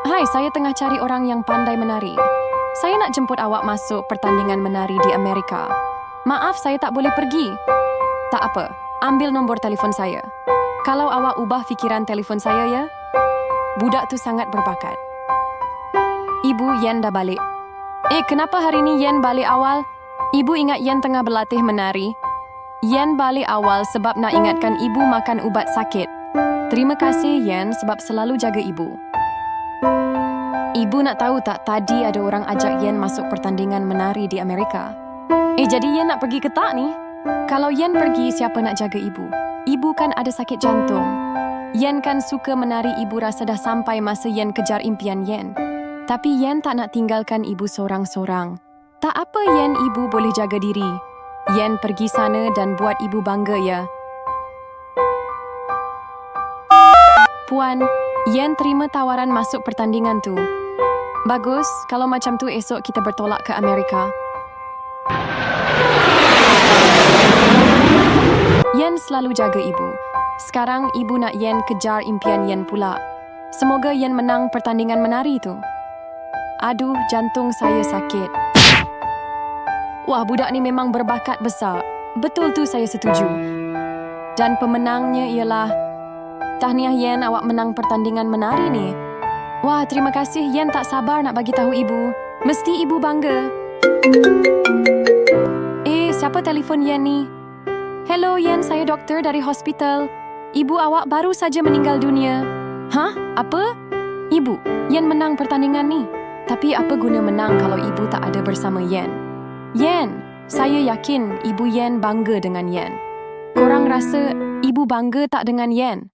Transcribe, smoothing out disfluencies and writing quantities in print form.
Hai, saya tengah cari orang yang pandai menari. Saya nak jemput awak masuk pertandingan menari di Amerika. Maaf, saya tak boleh pergi. Tak apa, ambil nombor telefon saya. Kalau awak ubah fikiran telefon saya ya. Budak tu sangat berbakat. Ibu, Yen dah balik. Kenapa hari ni Yen balik awal? Ibu ingat Yen tengah berlatih menari. Yen balik awal sebab nak ingatkan ibu makan ubat sakit. Terima kasih Yen sebab selalu jaga ibu. Ibu nak tahu tak, tadi ada orang ajak Yen masuk pertandingan menari di Amerika. Jadi Yen nak pergi ke tak ni? Kalau Yen pergi, siapa nak jaga ibu? Ibu kan ada sakit jantung. Yen kan suka menari, ibu rasa dah sampai masa Yen kejar impian Yen. Tapi Yen tak nak tinggalkan ibu seorang-seorang. Tak apa Yen, ibu boleh jaga diri. Yen pergi sana dan buat ibu bangga ya. Puan, Yen terima tawaran masuk pertandingan tu. Bagus, kalau macam tu esok kita bertolak ke Amerika. Yen selalu jaga ibu. Sekarang ibu nak Yen kejar impian Yen pula. Semoga Yen menang pertandingan menari tu. Aduh, jantung saya sakit. Wah, budak ni memang berbakat besar. Betul tu, saya setuju. Dan pemenangnya ialah... Tahniah Yen, awak menang pertandingan menari ni. Wah, terima kasih. Yen tak sabar nak bagi tahu ibu. Mesti ibu bangga. Siapa telefon Yen ni? Hello Yen, saya doktor dari hospital. Ibu awak baru saja meninggal dunia. Hah? Apa? Ibu, Yen menang pertandingan ni. Tapi apa guna menang kalau ibu tak ada bersama Yen? Yen, saya yakin ibu Yen bangga dengan Yen. Korang rasa ibu bangga tak dengan Yen?